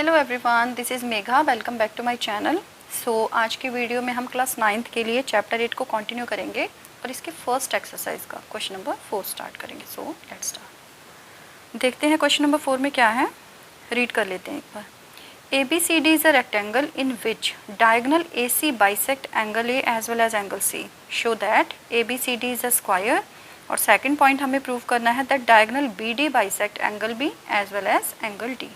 Hello everyone, this is Megha. Welcome back to my channel. So आज की video में हम क्लास 9th के लिए चैप्टर 8 को कंटिन्यू करेंगे और इसके फर्स्ट एक्सरसाइज का क्वेश्चन नंबर 4 स्टार्ट करेंगे। So let's start. देखते हैं क्वेश्चन नंबर 4 में क्या है, रीड कर लेते हैं एक बार। ABCD is a rectangle in which diagonal AC bisect angle A as well as angle C। Show that ABCD is a square. और सेकंड पॉइंट हमें प्रूव करना है that diagonal BD bisect angle B as well as angle D।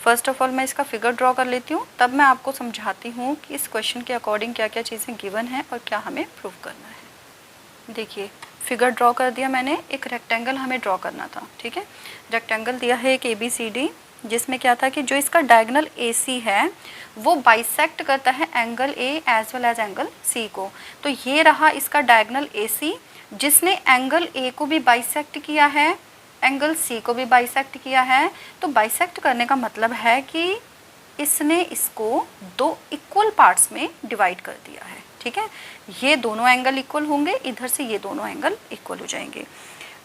First of all मैं इसका figure draw कर लेती हूँ, तब मैं आपको समझाती हूँ कि इस क्वेश्चन के अकॉर्डिंग क्या क्या चीज़ें गिवन है और क्या हमें प्रूव करना है। देखिए फिगर ड्रॉ कर दिया मैंने, एक रेक्टेंगल हमें ड्रॉ करना था। ठीक है, रेक्टेंगल दिया है एक ABCD, जिसमें क्या था कि जो इसका डायगनल AC है वो बाइसेक्ट करता है angle A as well as angle C को। तो ये रहा इसका डायगनल AC, जिसने एंगल A को भी बाइसेक्ट किया है, एंगल C को भी बाइसेक्ट किया है। तो बाइसेक्ट करने का मतलब है कि इसने इसको दो इक्वल पार्ट्स में डिवाइड कर दिया है। ठीक है, ये दोनों एंगल इक्वल होंगे, इधर से ये दोनों एंगल इक्वल हो जाएंगे।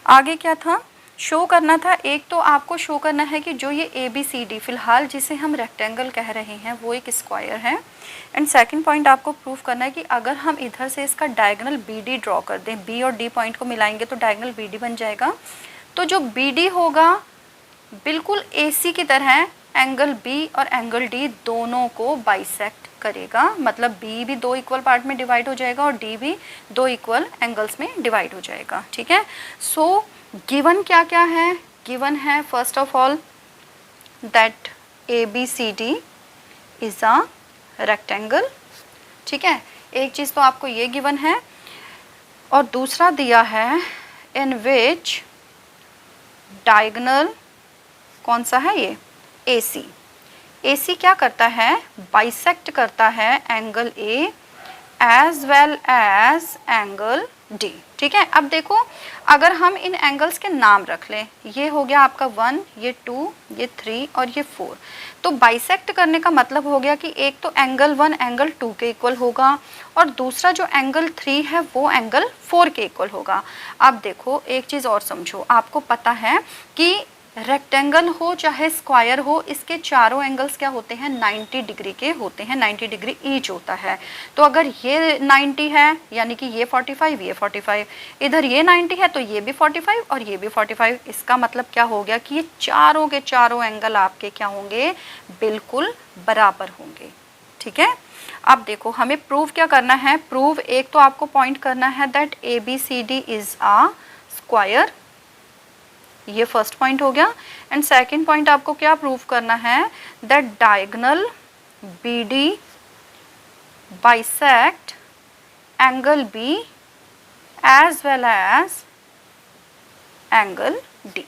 आगे क्या था, शो करना था। एक तो आपको शो करना है कि जो ये ABCD फिलहाल जिसे हम रेक्टेंगल कह रहे हैं वो एक स्क्वायर है। एंड सेकंड पॉइंट आपको प्रूव करना है कि अगर हम इधर से इसका डायगोनल BD ड्रॉ कर दें, B और D पॉइंट को मिलाएंगे तो डायगोनल BD बन जाएगा। तो जो BD होगा बिल्कुल AC की तरह एंगल B और एंगल D दोनों को बाइसेक्ट करेगा। मतलब B भी दो इक्वल पार्ट में डिवाइड हो जाएगा और D भी दो इक्वल एंगल्स में डिवाइड हो जाएगा। ठीक है, सो गिवन क्या क्या है, गिवन है first of all that ABCD is a rectangle. ठीक है, एक चीज़ तो आपको ये गिवन है, और दूसरा दिया है इन विच डायगोनल, कौन सा है ये, AC क्या करता है, बाइसेक्ट करता है angle A as well as angle D। ठीक है, अब देखो अगर हम इन एंगल्स के नाम रख लें, ये हो गया आपका 1, ये 2, ये 3 और ये 4, तो बाइसेक्ट करने का मतलब हो गया कि एक तो एंगल 1 एंगल 2 के इक्वल होगा और दूसरा जो एंगल 3 है वो एंगल 4 के इक्वल होगा। अब देखो एक चीज़ और समझो, आपको पता है कि रेक्टेंगल हो चाहे स्क्वायर हो, इसके चारों एंगल्स क्या होते हैं, 90 डिग्री के होते हैं, 90 डिग्री ईच होता है। तो अगर ये 90 है यानी कि ये 45, ये 45, इधर ये 90 है तो ये भी 45 और ये भी 45। इसका मतलब क्या हो गया कि ये चारों के चारों एंगल आपके क्या होंगे, बिल्कुल बराबर होंगे। ठीक है, अब देखो हमें प्रूव क्या करना है, प्रूव एक तो आपको पॉइंट करना है that ABCD is a square, ये फर्स्ट पॉइंट हो गया। एंड सेकंड पॉइंट आपको क्या प्रूव करना है, that diagonal BD bisect angle B as well as angle D।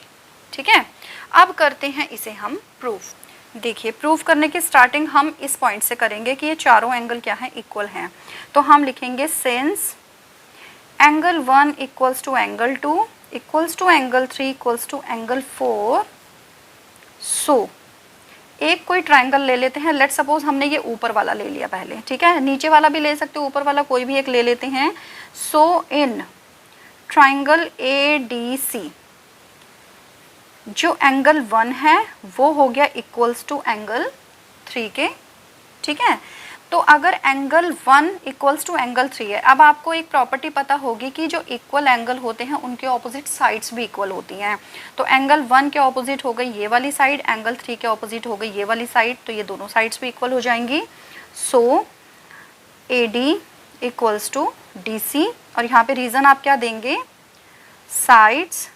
ठीक है, अब करते हैं इसे हम प्रूफ। देखिए प्रूफ करने की स्टार्टिंग हम इस पॉइंट से करेंगे कि ये चारों एंगल क्या हैं, इक्वल हैं। तो हम लिखेंगे since angle 1 equals to angle 2 equals to angle 3 equals to angle 4, so एक कोई ट्रायंगल ले लेते हैं। लेट सपोज हमने ये ऊपर वाला ले लिया पहले, ठीक है, नीचे वाला भी ले सकते हो, ऊपर वाला कोई भी एक ले लेते हैं। सो इन ट्रायंगल ADC जो एंगल 1 है वो हो गया इक्वल्स टू एंगल 3 के। ठीक है, तो अगर एंगल 1 इक्वल्स टू एंगल 3 है, अब आपको एक प्रॉपर्टी पता होगी कि जो इक्वल एंगल होते हैं उनके ऑपोजिट साइड्स भी इक्वल होती हैं। तो एंगल 1 के ऑपोजिट हो गई ये वाली साइड, एंगल 3 के ऑपोजिट हो गई ये वाली साइड, तो ये दोनों साइड्स भी इक्वल हो जाएंगी। So AD equals to DC, और यहाँ पे रीज़न आप क्या देंगे, sides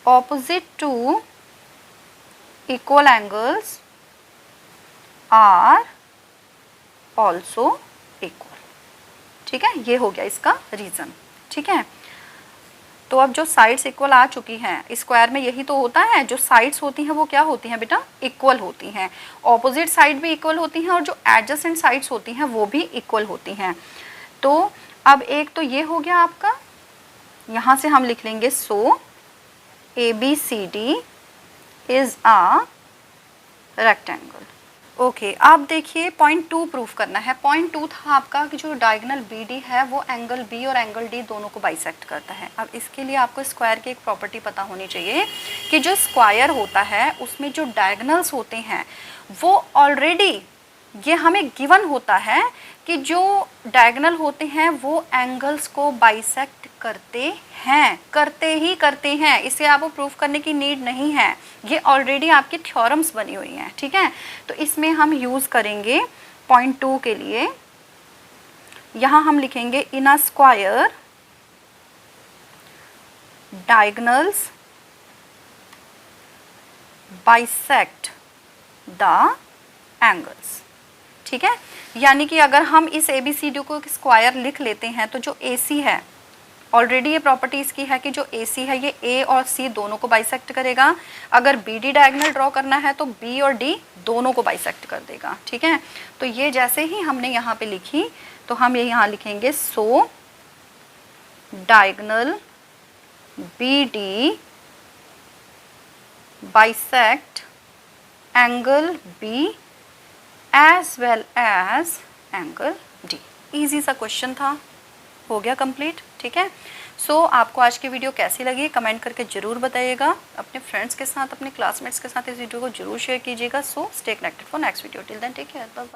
opposite to equal angles are also equal. ठीक है, ये हो गया इसका रीज़न। ठीक है, तो अब जो साइड्स इक्वल आ चुकी हैं, स्क्वायर में यही तो होता है, जो साइड्स होती हैं वो क्या होती हैं बेटा, इक्वल होती हैं। ऑपोजिट साइड भी इक्वल होती हैं और जो एडजेसेंट साइड्स होती हैं वो भी इक्वल होती हैं। तो अब एक तो ये हो गया आपका, यहाँ से हम लिख लेंगे सो ABCD is a rectangle. Okay आप देखिए पॉइंट 2 प्रूफ करना है। पॉइंट 2 था आपका कि जो डायगोनल बी डी है वो एंगल बी और एंगल डी दोनों को बाइसेक्ट करता है। अब इसके लिए आपको स्क्वायर की एक प्रॉपर्टी पता होनी चाहिए कि जो स्क्वायर होता है उसमें जो डायगोनल्स होते हैं वो ऑलरेडी ये हमें गिवन होता है कि जो डायगोनल होते हैं वो एंगल्स को बाइसेक्ट करते हैं। इसे आपको प्रूफ करने की नीड नहीं है, ये ऑलरेडी आपकी थ्योरम्स बनी हुई हैं, ठीक है। तो इसमें हम यूज़ करेंगे पॉइंट 2 के लिए, यहाँ हम लिखेंगे in a square diagonals bisect the angles, ठीक है। यानी कि अगर हम इस ABCD को स्क्वायर लिख लेते हैं तो जो AC है ऑलरेडी ये प्रॉपर्टी इसकी है कि जो AC है ये A और C दोनों को बाइसेक्ट करेगा। अगर BD डायगोनल ड्रॉ करना है तो B और D दोनों को बाइसेक्ट कर देगा, ठीक है। तो ये जैसे ही हमने यहाँ पे लिखी तो हम ये यहाँ लिखेंगे so diagonal BD bisect angle B as well as angle D। Easy सा क्वेश्चन था, हो गया कंप्लीट, ठीक है। सो आपको आज की वीडियो कैसी लगी कमेंट करके ज़रूर बताइएगा। अपने फ्रेंड्स के साथ, अपने क्लासमेट्स के साथ इस वीडियो को जरूर शेयर कीजिएगा। So stay connected for next video. Till then take care, bye bye.